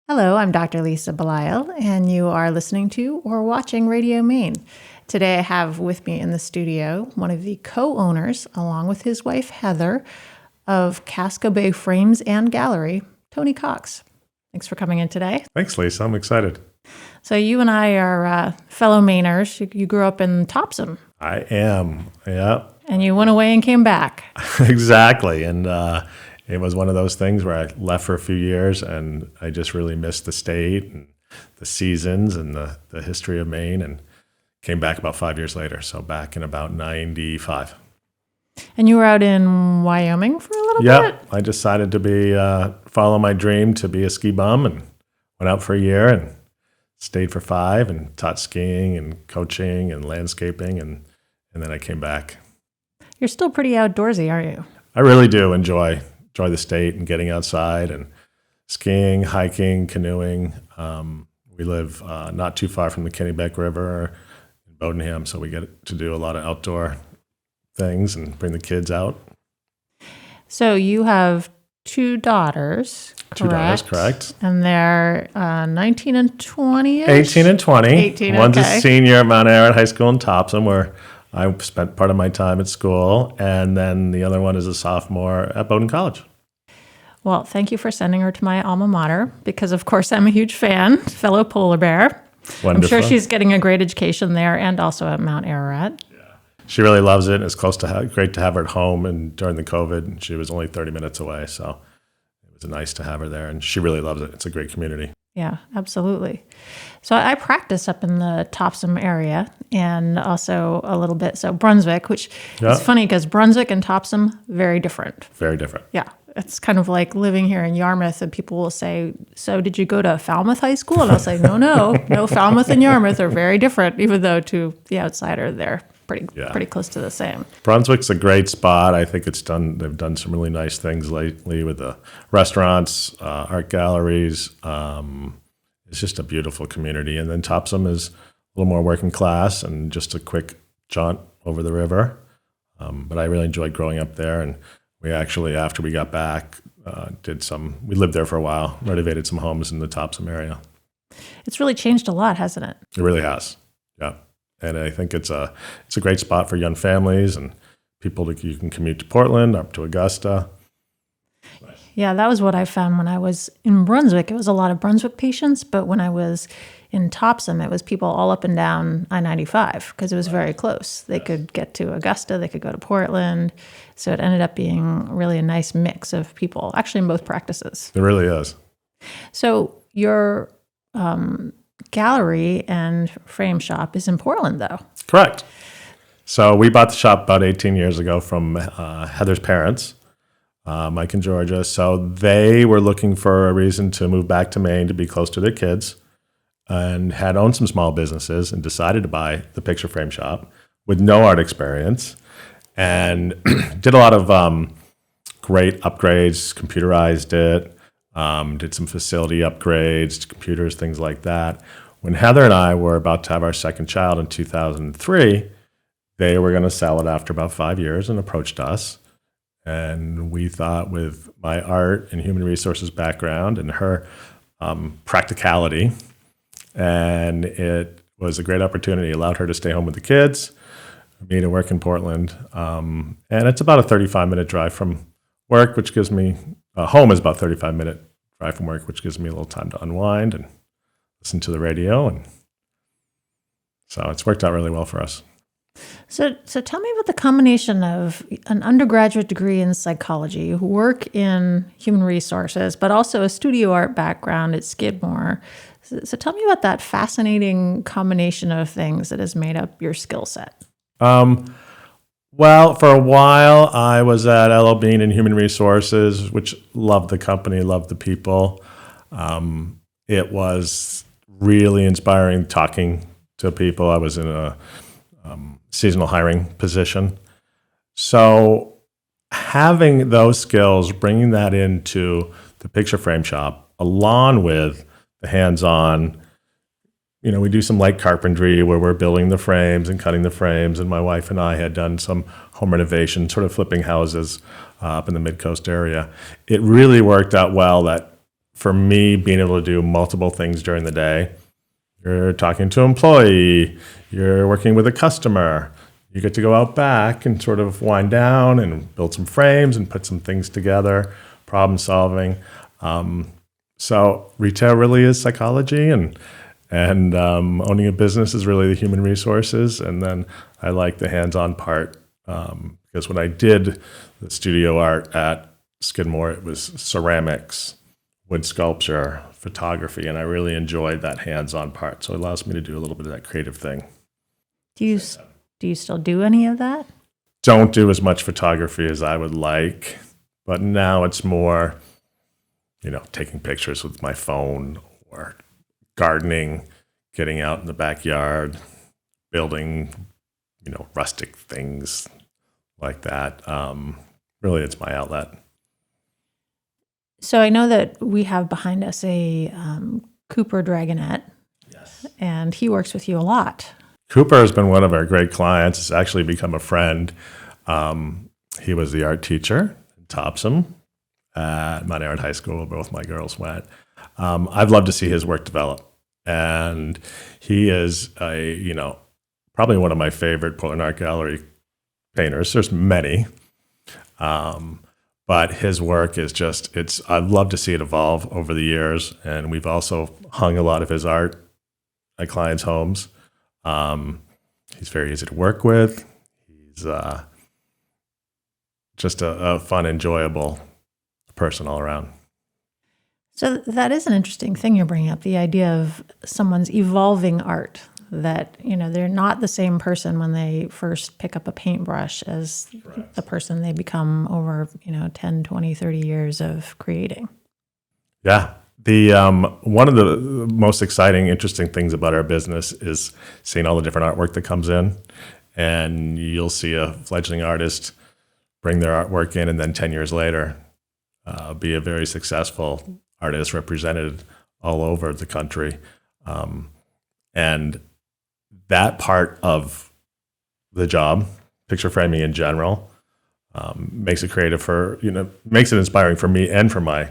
Hello, I'm Dr. Lisa Belisle, and you are listening to or watching Radio Maine. Today I have with me in the studio one of the co-owners, along with his wife Heather, of Casco Bay Frames and Gallery, Tony Cox. Thanks for coming in today. Thanks, Lisa. I'm excited. So you and I are fellow Mainers. You grew up in Topsom. I am, yeah. And you went away and came back. Exactly. And it was one of those things where I left for a few years and I just really missed the state and the seasons and the history of Maine, and came back about 5 years later. So back in about 95. And you were out in Wyoming for a little bit? Yeah, I decided to follow my dream to be a ski bum, and went out for a year and stayed for 5 and taught skiing and coaching and landscaping, and then I came back. You're still pretty outdoorsy, aren't you? I really do enjoy the state and getting outside and skiing, hiking, canoeing. We live not too far from the Kennebec River in Bodenham, so we get to do a lot of outdoor things and bring the kids out. So you have two daughters, correct? 2 daughters, correct. And they're 19 and 20-ish? 18 and 20. 18, One's okay. a senior at Mount Ararat High School in Topsom, where I spent part of my time at school, and then the other one is a sophomore at Bowdoin College. Well, thank you for sending her to my alma mater, because of course I'm a huge fan, fellow polar bear. Wonderful. I'm sure she's getting a great education there and also at Mount Ararat. She really loves it. It's great to have her at home, and during the COVID, she was only 30 minutes away, so it was nice to have her there, and she really loves it. It's a great community. Yeah, absolutely. So I practice up in the Topsom area and also a little bit, so Brunswick, which is funny because Brunswick and Topsom, very different. Very different. Yeah. It's kind of like living here in Yarmouth, and people will say, so did you go to Falmouth High School? And I'll say, no, Falmouth and Yarmouth are very different, even though to the outsider, they're pretty close to the same. Brunswick's a great spot. I think they've done some really nice things lately with the restaurants, art galleries. It's just a beautiful community. And then Topsom is a little more working class and just a quick jaunt over the river. But I really enjoyed growing up there, and we actually, after we got back, we lived there for a while, renovated some homes in the Topsom area. It's really changed a lot, hasn't it? It really has, yeah. And I think it's a great spot for young families and people you can commute to Portland, up to Augusta. Nice. Yeah, that was what I found when I was in Brunswick. It was a lot of Brunswick patients, but when I was in Topsom, it was people all up and down I-95 because it was very close. They could get to Augusta, they could go to Portland. So it ended up being really a nice mix of people, actually in both practices. It really is. So your gallery and frame shop is in Portland, though. Correct. So we bought the shop about 18 years ago from Heather's parents, Mike and Georgia. So they were looking for a reason to move back to Maine to be close to their kids, and had owned some small businesses and decided to buy the picture frame shop with no art experience, and did a lot of great upgrades, computerized it, did some facility upgrades to computers, things like that. When Heather and I were about to have our second child in 2003, they were going to sell it after about 5 years and approached us. And we thought, with my art and human resources background and her practicality, and it was a great opportunity. It allowed her to stay home with the kids, me to work in Portland. And it's about a 35-minute drive from work, which gives me, home is about a 35-minute drive from work, which gives me a little time to unwind and listen to the radio. And so it's worked out really well for us. So tell me about the combination of an undergraduate degree in psychology, work in human resources, but also a studio art background at Skidmore. So tell me about that fascinating combination of things that has made up your skill set. Well, for a while, I was at L.L. Bean in Human Resources, which loved the company, loved the people. It was really inspiring talking to people. I was in a seasonal hiring position. So having those skills, bringing that into the picture frame shop, along with the hands-on, we do some light carpentry where we're building the frames and cutting the frames, and my wife and I had done some home renovation, sort of flipping houses up in the Mid-Coast area. It really worked out well that for me, being able to do multiple things during the day, you're talking to an employee, you're working with a customer, you get to go out back and sort of wind down and build some frames and put some things together, problem solving. So retail really is psychology, and owning a business is really the human resources. And then I like the hands-on part, because when I did the studio art at Skidmore, it was ceramics, wood sculpture, photography, and I really enjoyed that hands-on part. So it allows me to do a little bit of that creative thing. Do you still do any of that? Don't do as much photography as I would like, but now it's more, taking pictures with my phone, or gardening, getting out in the backyard, building, rustic things like that. Really, it's my outlet. So I know that we have behind us a Cooper Dragonette. Yes. And he works with you a lot. Cooper has been one of our great clients. He's actually become a friend. He was the art teacher in Topsom at Mount Aaron High School, where both my girls went. I've loved to see his work develop. And he is probably one of my favorite Portland Art Gallery painters. There's many. But his work is I'd love to see it evolve over the years. And we've also hung a lot of his art at clients' homes. He's very easy to work with. He's just a fun, enjoyable person all around. So that is an interesting thing you're bringing up, the idea of someone's evolving art, that, they're not the same person when they first pick up a paintbrush as the person they become over, 10, 20, 30 years of creating. Yeah. The one of the most exciting, interesting things about our business is seeing all the different artwork that comes in. And you'll see a fledgling artist bring their artwork in, and then 10 years later, be a very successful artist represented all over the country. And that part of the job, picture framing in general, makes it creative makes it inspiring for me and for my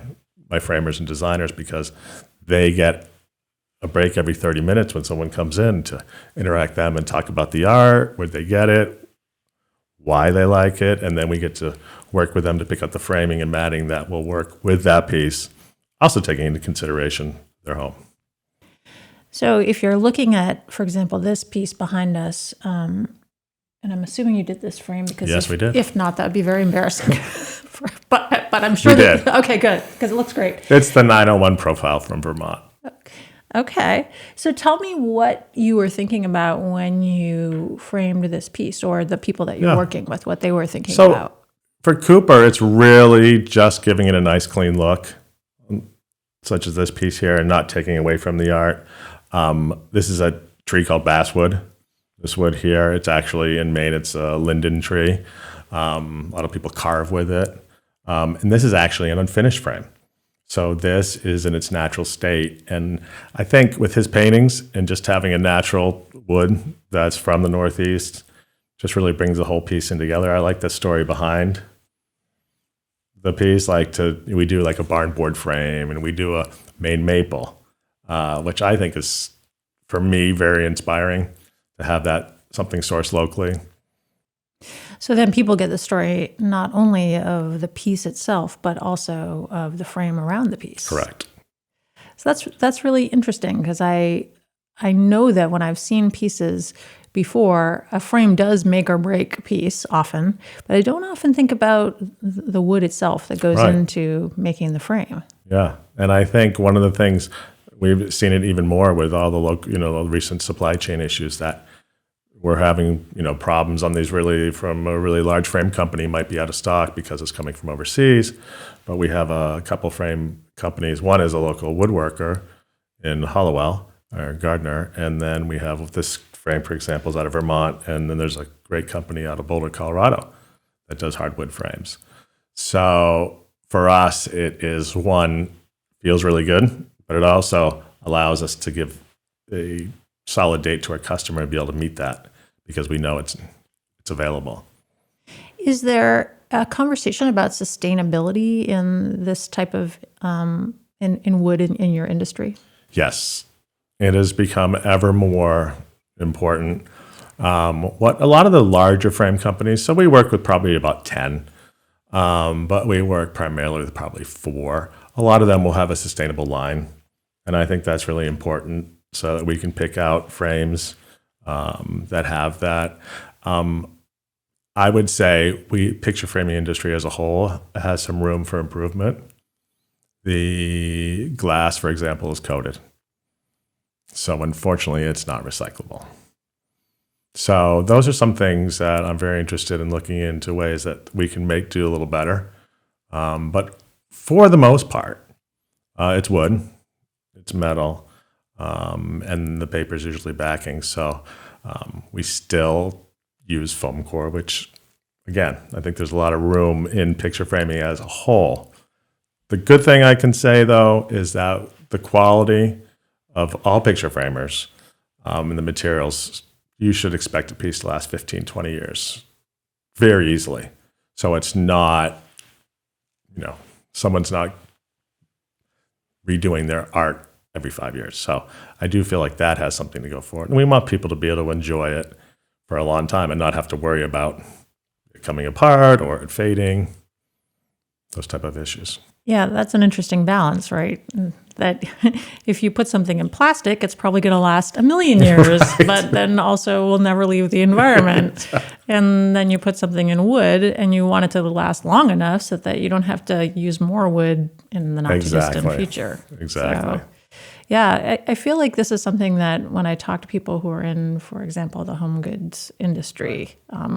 framers and designers, because they get a break every 30 minutes when someone comes in to interact them and talk about the art, where they get it, why they like it, and then we get to work with them to pick up the framing and matting that will work with that piece, also taking into consideration their home. So if you're looking at, for example, this piece behind us, and I'm assuming you did this frame, because yes, we did. If not, that would be very embarrassing. but I'm sure we did. Okay, good, because it looks great. It's the 901 profile from Vermont. Okay. So tell me what you were thinking about when you framed this piece, or the people that you're working with, what they were thinking about. For Cooper, it's really just giving it a nice, clean look, such as this piece here, and not taking away from the art. This is a tree called basswood. This wood here, it's actually in Maine, it's a linden tree. A lot of people carve with it. And this is actually an unfinished frame. So this is in its natural state. And I think with his paintings and just having a natural wood that's from the Northeast just really brings the whole piece in together. I like the story behind the piece. We do like a barn board frame, and we do a Maine maple, which I think is, for me, very inspiring to have that something sourced locally. So then people get the story not only of the piece itself, but also of the frame around the piece. Correct. So that's really interesting, because I know that when I've seen pieces before, a frame does make or break a piece often, but I don't often think about the wood itself that goes into making the frame. Yeah. And I think one of the things, we've seen it even more with all the local, the recent supply chain issues, that we're having, problems on these from a really large frame company might be out of stock because it's coming from overseas. But we have a couple frame companies. One is a local woodworker in Hollowell, or Gardner. And then we have this frame, for example, is out of Vermont. And then there's a great company out of Boulder, Colorado that does hardwood frames. So for us, it is feels really good, but it also allows us to give a solid date to our customer and be able to meet that, because we know it's available. Is there a conversation about sustainability in this type of in wood in your industry? Yes, it has become ever more important. What a lot of the larger frame companies, so we work with probably about 10, but we work primarily with probably 4. A lot of them will have a sustainable line, and I think that's really important so that we can pick out frames that have that. I would say picture framing industry as a whole has some room for improvement. The glass, for example, is coated. So unfortunately, it's not recyclable. So those are some things that I'm very interested in looking into ways that we can do a little better. But for the most part, it's wood, it's metal, and the paper is usually backing. So we still use foam core, which, again, I think there's a lot of room in picture framing as a whole. The good thing I can say, though, is that the quality of all picture framers and the materials, you should expect a piece to last 15, 20 years very easily. So it's not, someone's not redoing their art every 5 years. So I do feel like that has something to go for it. And we want people to be able to enjoy it for a long time and not have to worry about it coming apart or it fading, those type of issues. Yeah, that's an interesting balance, right? That if you put something in plastic, it's probably going to last 1,000,000 years, Right. but then also will never leave the environment. Exactly. And then you put something in wood and you want it to last long enough so that you don't have to use more wood in the not too distant Exactly. future. Exactly. So, yeah, I feel like this is something that when I talk to people who are in, for example, the home goods industry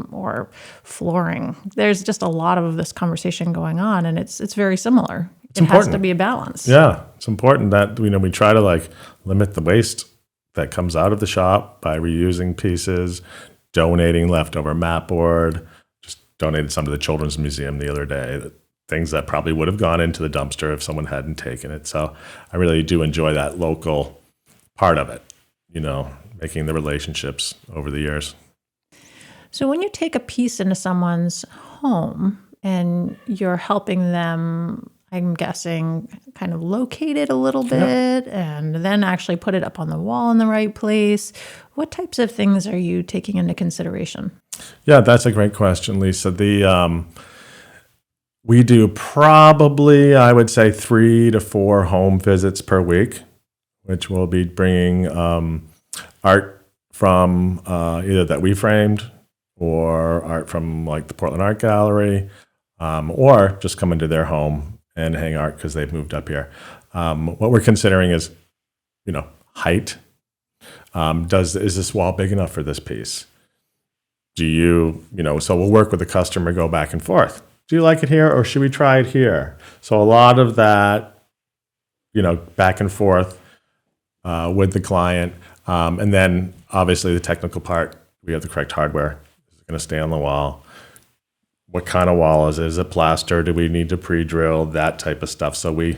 or flooring, there's just a lot of this conversation going on, and it's very similar. It has important. to be a balance. Yeah, it's important that we try to limit the waste that comes out of the shop by reusing pieces, donating leftover mat board. Just donated some to the Children's Museum the other day. Things that probably would have gone into the dumpster if someone hadn't taken it. So I really do enjoy that local part of it, making the relationships over the years. So when you take a piece into someone's home and you're helping them, I'm guessing, kind of locate it a little bit and then actually put it up on the wall in the right place, what types of things are you taking into consideration? Yeah, that's a great question, Lisa. We do probably, I would say, 3 to 4 home visits per week, which will be bringing art from either that we framed or art from the Portland Art Gallery, or just come into their home and hang art because they've moved up here. What we're considering is, height. Is this wall big enough for this piece? So we'll work with the customer, go back and forth. Do you like it here or should we try it here? So a lot of that, back and forth with the client. And then obviously the technical part, we have the correct hardware. Is it going to stay on the wall? What kind of wall is it? Is it plaster? Do we need to pre-drill? That type of stuff. So we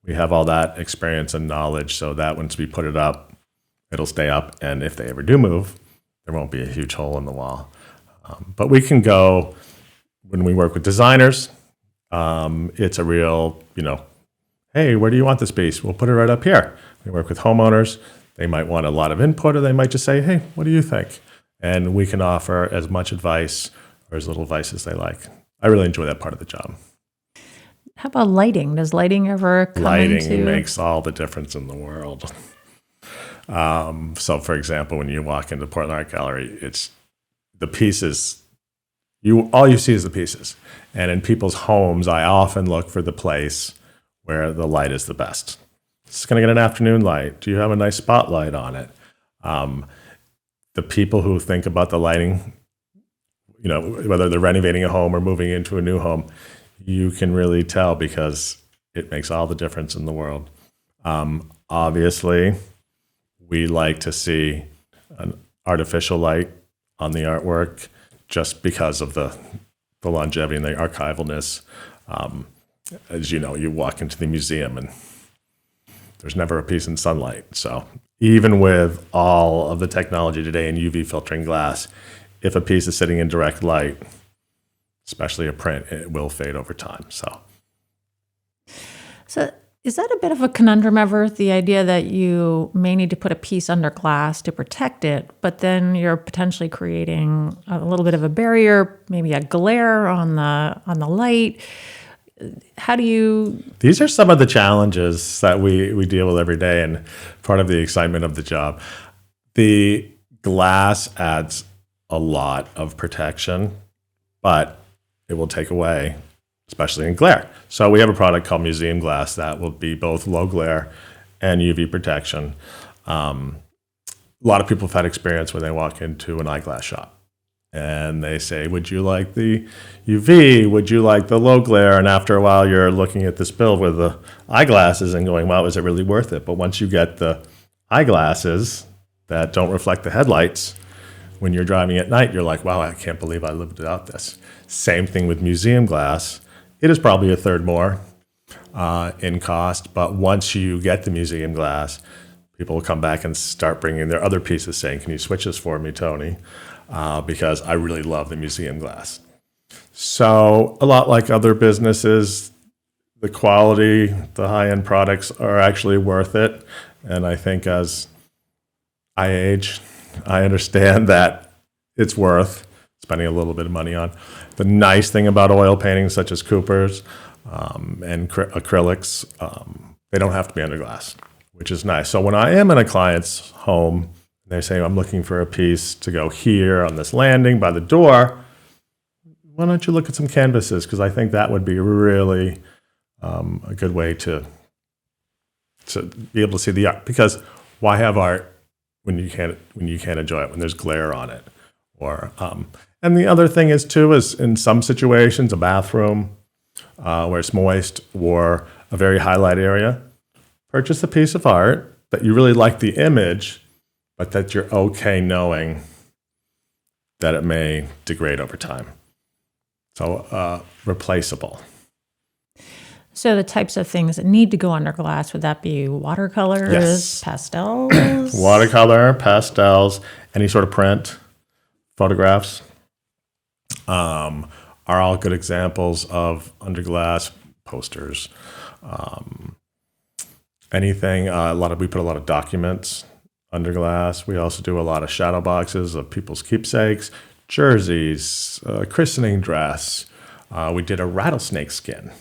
have all that experience and knowledge so that once we put it up, it'll stay up. And if they ever do move, there won't be a huge hole in the wall. But we can go, when we work with designers, it's a real, hey, where do you want this piece? We'll put it right up here. We work with homeowners. They might want a lot of input, or they might just say, hey, what do you think? And we can offer as much advice or as little advice as they like. I really enjoy that part of the job. How about lighting? Does lighting ever come Lighting into... makes all the difference in the world. So, for example, when you walk into Portland Art Gallery, it's the pieces. All you see is the pieces. And in people's homes, I often look for the place where the light is the best. It's going to get an afternoon light. Do you have a nice spotlight on it? The people who think about the lighting, whether they're renovating a home or moving into a new home, you can really tell because it makes all the difference in the world. Obviously, we like to see an artificial light on the artwork just because of the longevity and the archivalness. As you know, you walk into the museum and there's never a piece in sunlight. So even with all of the technology today in UV filtering glass, if a piece is sitting in direct light, especially a print, it will fade over time. So Is that a bit of a conundrum ever? The idea that you may need to put a piece under glass to protect it, but then you're potentially creating a little bit of a barrier, maybe a glare on the light. How do you? These are some of the challenges that we deal with every day, and part of the excitement of the job. The glass adds a lot of protection, but it will take away, especially in glare. So we have a product called Museum Glass that will be both low glare and UV protection. A lot of people have had experience when they walk into an eyeglass shop and they say, would you like the UV? Would you like the low glare? And after a while, you're looking at this bill with the eyeglasses and going, wow, is it really worth it? But once you get the eyeglasses that don't reflect the headlights, when you're driving at night, you're like, wow, I can't believe I lived without this. Same thing with museum glass. It is probably a third more in cost, but once you get the museum glass, people will come back and start bringing their other pieces saying, can you switch this for me, Tony? Because I really love the museum glass. So a lot like other businesses, the quality, the high-end products are actually worth it. And I think as I age, I understand that it's worth spending a little bit of money on. The nice thing about oil paintings such as Cooper's and acrylics, they don't have to be under glass, which is nice. So when I am in a client's home, they say, I'm looking for a piece to go here on this landing by the door, why don't you look at some canvases? Because I think that would be really a good way to be able to see the art. Because why have art when you can't enjoy it, when there's glare on it? Or and the other thing is too, is in some situations, a bathroom where it's moist or a very highlight area, purchase a piece of art that you really like the image, but that you're okay knowing that it may degrade over time. So replaceable. So the types of things that need to go under glass, would that be watercolors, Yes. pastels? Watercolor, pastels, any sort of print, photographs are all good examples of under glass. Posters, anything. We put a lot of documents under glass. We also do a lot of shadow boxes of people's keepsakes, jerseys, christening dress. We did a rattlesnake skin,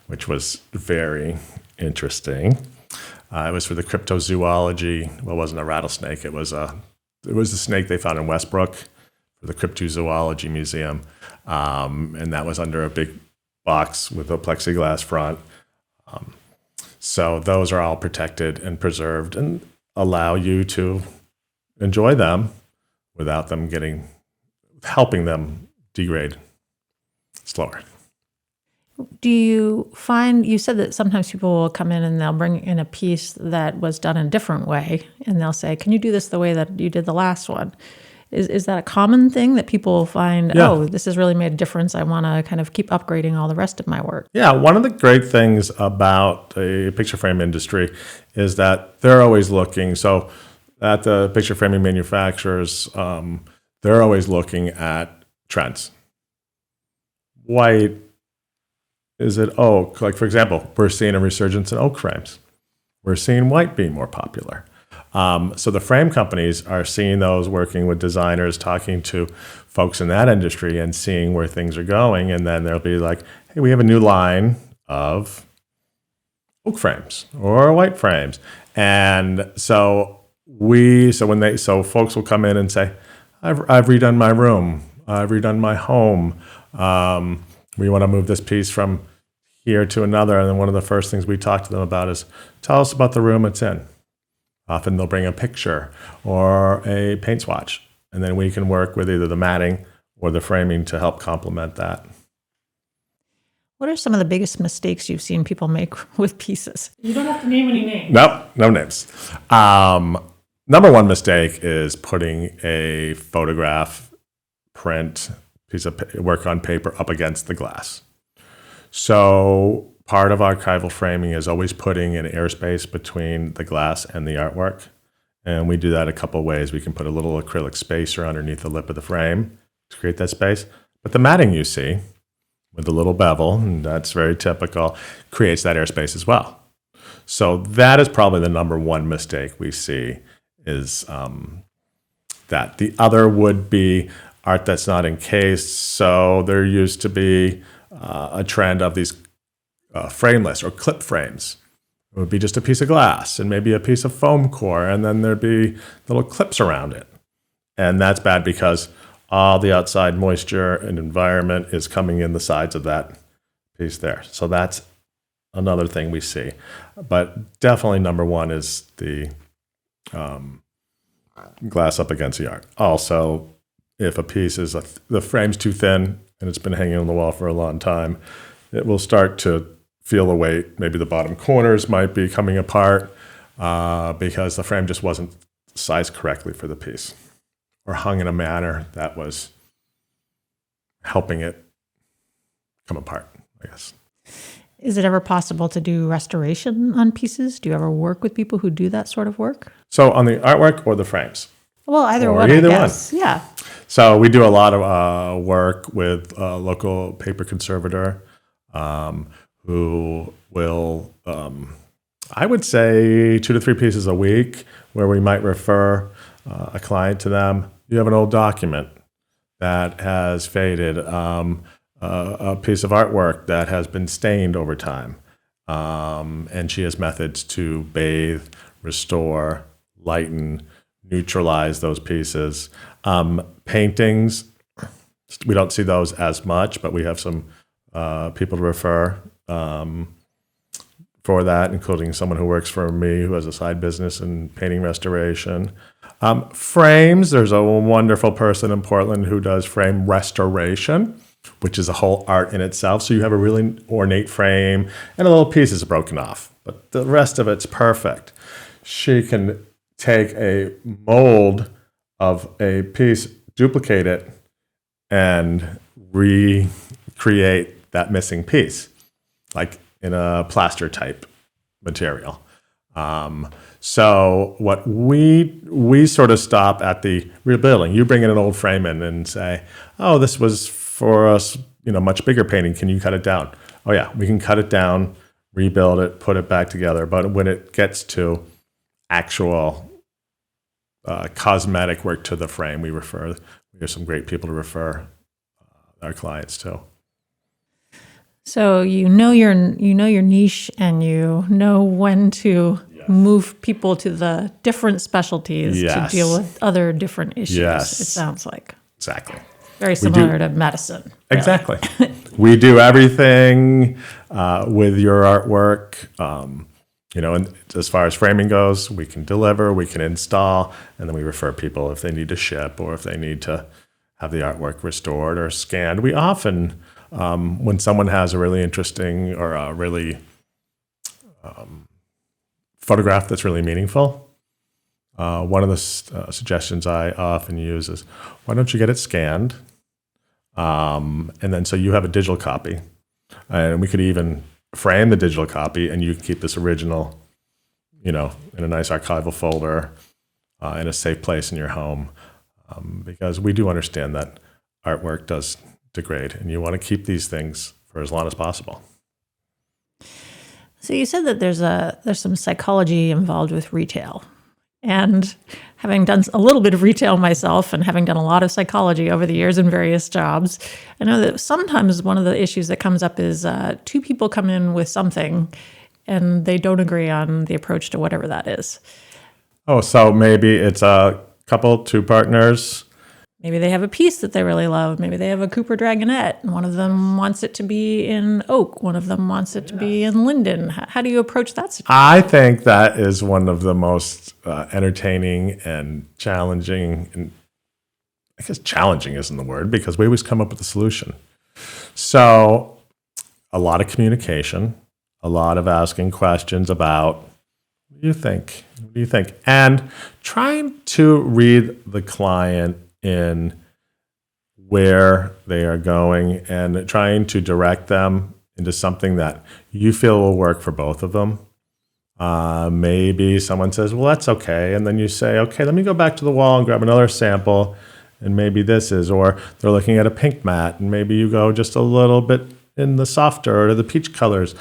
which was very interesting. It was for the cryptozoology. Well, it wasn't a rattlesnake. It was a snake they found in Westbrook for the Cryptozoology Museum. And that was under a big box with a plexiglass front. So those are all protected and preserved and allow you to enjoy them without them helping them degrade slower. Do you find, you said that sometimes people will come in and they'll bring in a piece that was done in a different way, and they'll say, can you do this the way that you did the last one? Is that a common thing that people find, Yeah. oh, this has really made a difference, I want to kind of keep upgrading all the rest of my work? Yeah, one of the great things about the picture frame industry is that they're always looking. So at the picture framing manufacturers, they're always looking at trends. White, is it oak? Like, for example, we're seeing a resurgence in oak frames. We're seeing white being more popular. So the frame companies are seeing those, working with designers, talking to folks in that industry and seeing where things are going. And then they'll be like, hey, we have a new line of oak frames or white frames. And so folks will come in and say, I've redone my room. I've redone my home. We want to move this piece from here to another. And then one of the first things we talk to them about is, tell us about the room it's in. Often they'll bring a picture or a paint swatch, and then we can work with either the matting or the framing to help complement that. What are some of the biggest mistakes you've seen people make with pieces? You don't have to name any names. Nope, no names. Number one mistake is putting a photograph, print, piece of work on paper up against the glass. So part of archival framing is always putting an airspace between the glass and the artwork. And we do that a couple of ways. We can put a little acrylic spacer underneath the lip of the frame to create that space. But the matting you see with the little bevel, and that's very typical, creates that airspace as well. So that is probably the number one mistake we see is that. The other would be art that's not encased. So there used to be a trend of these frameless or clip frames. It would be just a piece of glass and maybe a piece of foam core, and then there'd be little clips around it. And that's bad because all the outside moisture and environment is coming in the sides of that piece there. So that's another thing we see. But definitely number one is the glass up against the art. Also, if a piece is the frame's too thin and it's been hanging on the wall for a long time, it will start to feel the weight. Maybe the bottom corners might be coming apart because the frame just wasn't sized correctly for the piece or hung in a manner that was helping it come apart, I guess. Is it ever possible to do restoration on pieces? Do you ever work with people who do that sort of work? So on the artwork or the frames? Well, either Or one, either I guess. One. Yeah. So we do a lot of work with a local paper conservator who will, I would say 2 to 3 pieces a week, where we might refer a client to them. You have an old document that has faded, a piece of artwork that has been stained over time, and she has methods to bathe, restore, lighten, neutralize those pieces. Paintings, we don't see those as much, but we have some people to refer for that, including someone who works for me who has a side business in painting restoration. Frames, there's a wonderful person in Portland who does frame restoration, which is a whole art in itself. So you have a really ornate frame and a little piece is broken off, but the rest of it's perfect. She can take a mold of a piece, duplicate it, and recreate that missing piece, like in a plaster type material. So what we sort of stop at the rebuilding. You bring in an old frame in and say, oh, this was for us, much bigger painting. Can you cut it down? Oh yeah, we can cut it down, rebuild it, put it back together. But when it gets to actual cosmetic work to the frame, we have some great people to refer our clients to. So you know your niche, and you know when to move people to the different specialties to deal with other different issues. Yes. It sounds like. Exactly. Very similar to medicine. Really. Exactly. We do everything with your artwork. And as far as framing goes, we can deliver, we can install, and then we refer people if they need to ship or if they need to have the artwork restored or scanned. We often, when someone has a really interesting or a really photograph that's really meaningful, one of the suggestions I often use is, why don't you get it scanned? And then so you have a digital copy. And we could even frame the digital copy, and you can keep this original, in a nice archival folder in a safe place in your home. Because we do understand that artwork does degrade, and you want to keep these things for as long as possible. So you said that there's some psychology involved with retail. And having done a little bit of retail myself and having done a lot of psychology over the years in various jobs, I know that sometimes one of the issues that comes up is 2 people come in with something and they don't agree on the approach to whatever that is. Oh, so maybe it's a couple, 2 partners. Maybe they have a piece that they really love. Maybe they have a Cooper Dragonette. One of them wants it to be in oak. One of them wants it to be in linden. How do you approach that situation? I think that is one of the most entertaining and challenging. And I guess challenging isn't the word, because we always come up with a solution. So a lot of communication, a lot of asking questions about, what do you think? What do you think? And trying to read the client in where they are going and trying to direct them into something that you feel will work for both of them. Maybe someone says, well, that's okay. And then you say, okay, let me go back to the wall and grab another sample. And maybe this is, or they're looking at a pink mat, and maybe you go just a little bit in the softer or the peach colors.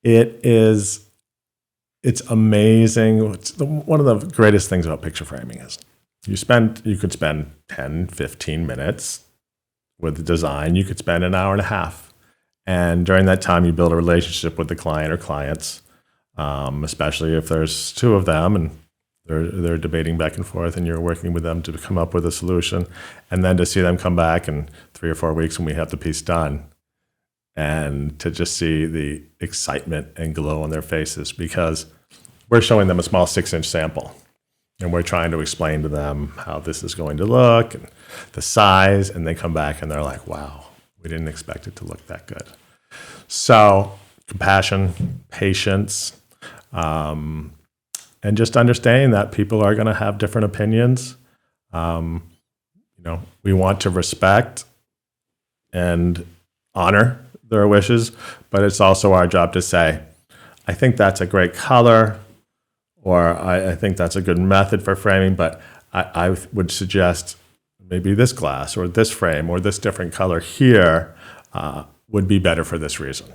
It is it's amazing. One of the greatest things about picture framing is you could spend 10, 15 minutes with the design. You could spend an hour and a half. And during that time, you build a relationship with the client or clients, especially if there's two of them and they're debating back and forth and you're working with them to come up with a solution. And then to see them come back in 3 or 4 weeks when we have the piece done, and to just see the excitement and glow on their faces, because we're showing them a small 6-inch sample and we're trying to explain to them how this is going to look and the size, and they come back and they're like, wow, we didn't expect it to look that good. So compassion, patience, and just understanding that people are going to have different opinions. We want to respect and honor their wishes, but it's also our job to say, I think that's a great color, or I think that's a good method for framing, but I would suggest maybe this glass or this frame or this different color here would be better for this reason.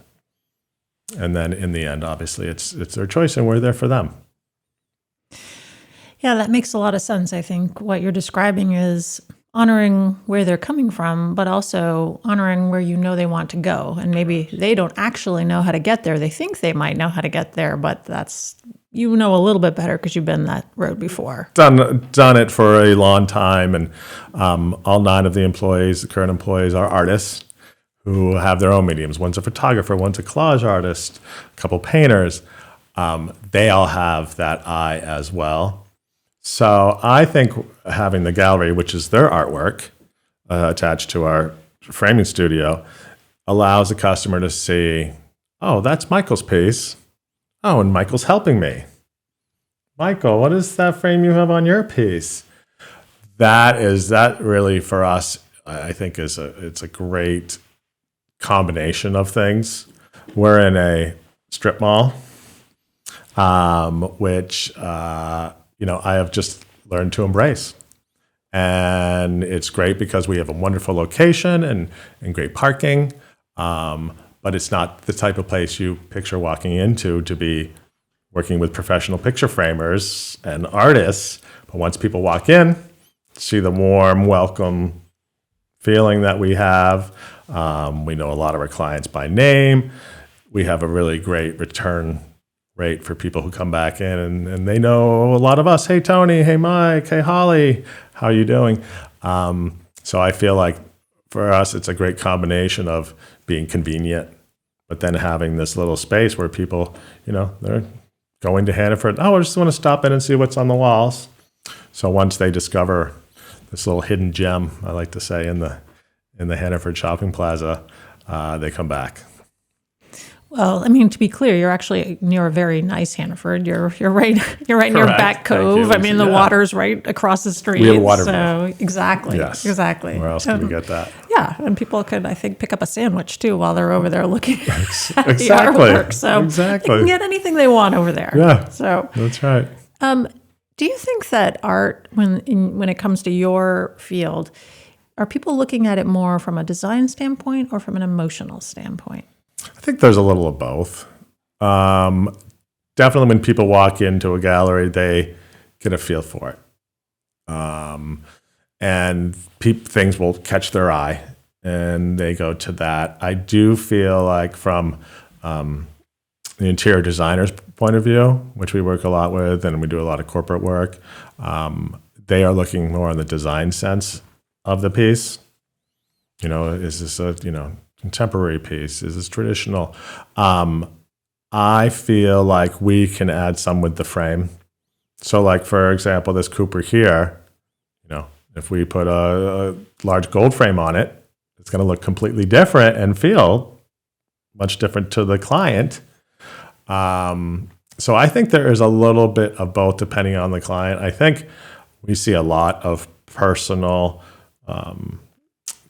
And then in the end, obviously, it's their choice and we're there for them. Yeah, that makes a lot of sense. I think what you're describing is honoring where they're coming from, but also honoring where you know they want to go. And maybe they don't actually know how to get there. They think they might know how to get there, but that's, you know, a little bit better because you've been that road before. Done it for a long time. And all 9 of the current employees are artists who have their own mediums. One's a photographer, one's a collage artist, a couple painters. They all have that eye as well. So I think having the gallery, which is their artwork, attached to our framing studio, allows the customer to see, oh, that's Michael's piece. Oh, and Michael's helping me. Michael, what is that frame you have on your piece? That really for us, I think it's a great combination of things. We're in a strip mall, which I have just learned to embrace. And it's great because we have a wonderful location and great parking. But it's not the type of place you picture walking into to be working with professional picture framers and artists. But once people walk in, see the warm, welcome feeling that we have. We know a lot of our clients by name. We have a really great return rate for people who come back in, and they know a lot of us. Hey, Tony. Hey, Mike. Hey, Holly. How are you doing? So I feel like for us, it's a great combination of being convenient, but then having this little space where people, they're going to Hannaford. Oh, I just want to stop in and see what's on the walls. So once they discover this little hidden gem, I like to say, in the Hannaford shopping plaza, they come back. Well, I mean, to be clear, you're actually near a very nice Hannaford. You're right near Back Cove. I mean, the water's right across the street. We have a water so exactly. Yes. Exactly. Where else can we get that? Yeah, and people could, I think, pick up a sandwich too while they're over there looking at Exactly. the artwork. So exactly. they can get anything they want over there. Yeah. So that's right. Do you think that art, when it comes to your field, are people looking at it more from a design standpoint or from an emotional standpoint? I think there's a little of both. Definitely when people walk into a gallery, they get a feel for it. And things will catch their eye and they go to that. I do feel like from the interior designer's point of view, which we work a lot with and we do a lot of corporate work, they are looking more on the design sense of the piece. Is this a, contemporary piece? Is this traditional? I feel like we can add some with the frame. So like, for example, this Cooper here, if we put a large gold frame on it, it's going to look completely different and feel much different to the client. So I think there is a little bit of both depending on the client. I think we see a lot of personal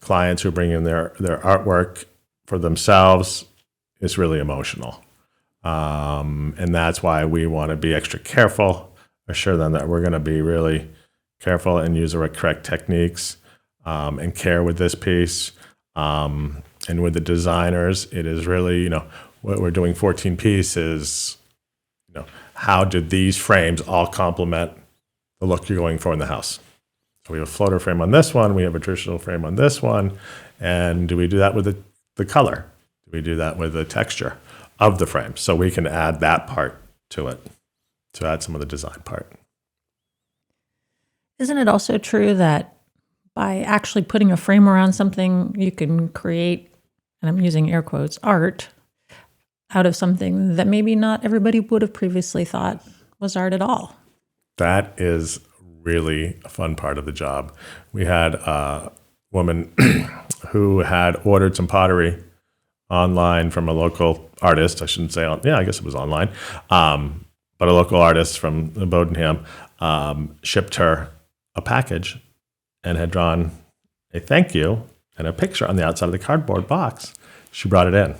clients who bring in their artwork for themselves. Is really emotional. And that's why we want to be extra careful, assure them that we're going to be really careful and use the correct techniques and care with this piece. And with the designers, it is really, what we're doing 14 pieces, how do these frames all complement the look you're going for in the house? So we have a floater frame on this one, we have a traditional frame on this one, and do we do that with the color? Do we do that with the texture of the frame? So we can add that part to it, to add some of the design part. Isn't it also true that by actually putting a frame around something, you can create, and I'm using air quotes, art out of something that maybe not everybody would have previously thought was art at all? That is really a fun part of the job. We had a woman who had ordered some pottery online from a local artist. I shouldn't say I guess it was online. But a local artist from Bodenham shipped her a package and had drawn a thank you and a picture on the outside of the cardboard box. She brought it in.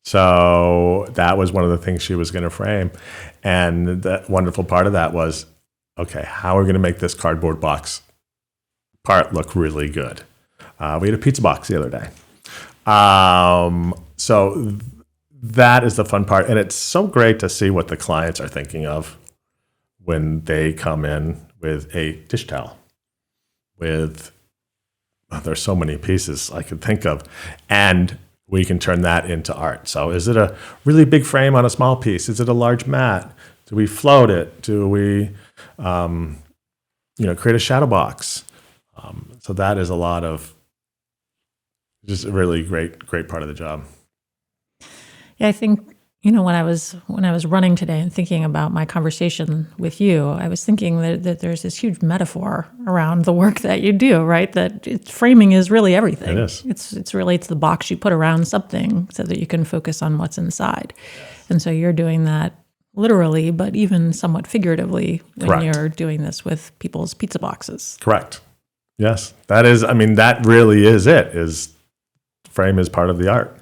So that was one of the things she was going to frame. And the wonderful part of that was, okay, how are we going to make this cardboard box part look really good? We had a pizza box the other day. So that is the fun part. And it's so great to see what the clients are thinking of when they come in with a dish towel, there's so many pieces I could think of, and we can turn that into art. So is it a really big frame on a small piece? Is it a large mat? Do we float it? Do we, create a shadow box? So that is a lot of just a really great part of the job. Yeah, I think, when I was running today and thinking about my conversation with you, I was thinking that there's this huge metaphor around the work that you do, right? That framing is really everything. It is. It's the box you put around something so that you can focus on what's inside. Yes. And so you're doing that literally, but even somewhat figuratively when Correct. You're doing this with people's pizza boxes. Correct. Yes. That really is it, frame is part of the art.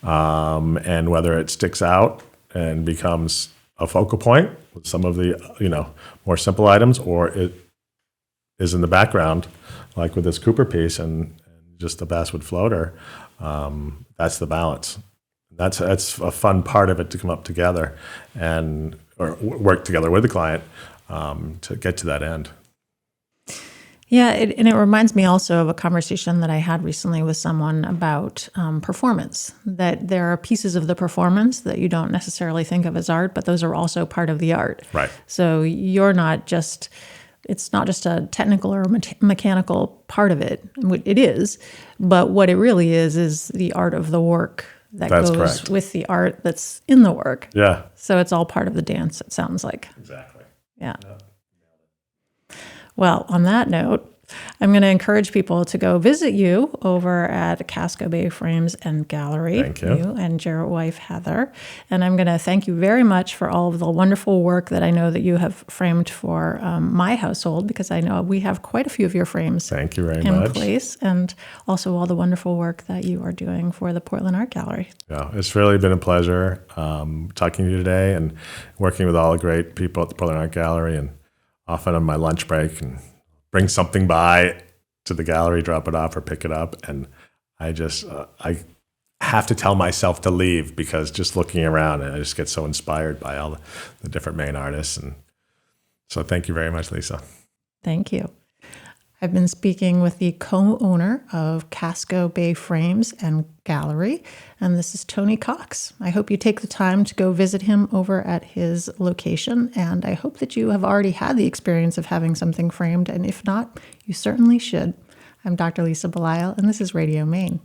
And whether it sticks out and becomes a focal point with some of the, more simple items, or it is in the background, like with this Cooper piece and just the basswood floater, that's the balance. That's a fun part of it, to come up together or work together with the client to get to that end. Yeah, and it reminds me also of a conversation that I had recently with someone about performance, that there are pieces of the performance that you don't necessarily think of as art, but those are also part of the art. Right. So it's not just a technical or mechanical part of it. It is, but what it really is the art of the work that That's goes correct. With the art that's in the work. Yeah. So it's all part of the dance, it sounds like. Exactly. Yeah. Well, on that note, I'm going to encourage people to go visit you over at Casco Bay Frames and Gallery. Thank you. You and your wife, Heather. And I'm going to thank you very much for all of the wonderful work that I know that you have framed for my household, because I know we have quite a few of your frames Thank you very in much. place, and also all the wonderful work that you are doing for the Portland Art Gallery. Yeah, it's really been a pleasure talking to you today and working with all the great people at the Portland Art Gallery, and often on my lunch break and bring something by to the gallery, drop it off or pick it up. And I just, I have to tell myself to leave, because just looking around, I just get so inspired by all the different Maine artists. And so thank you very much, Lisa. Thank you. I've been speaking with the co-owner of Casco Bay Frames and Gallery, and this is Tony Cox. I hope you take the time to go visit him over at his location, and I hope that you have already had the experience of having something framed, and if not, you certainly should. I'm Dr. Lisa Belisle, and this is Radio Maine.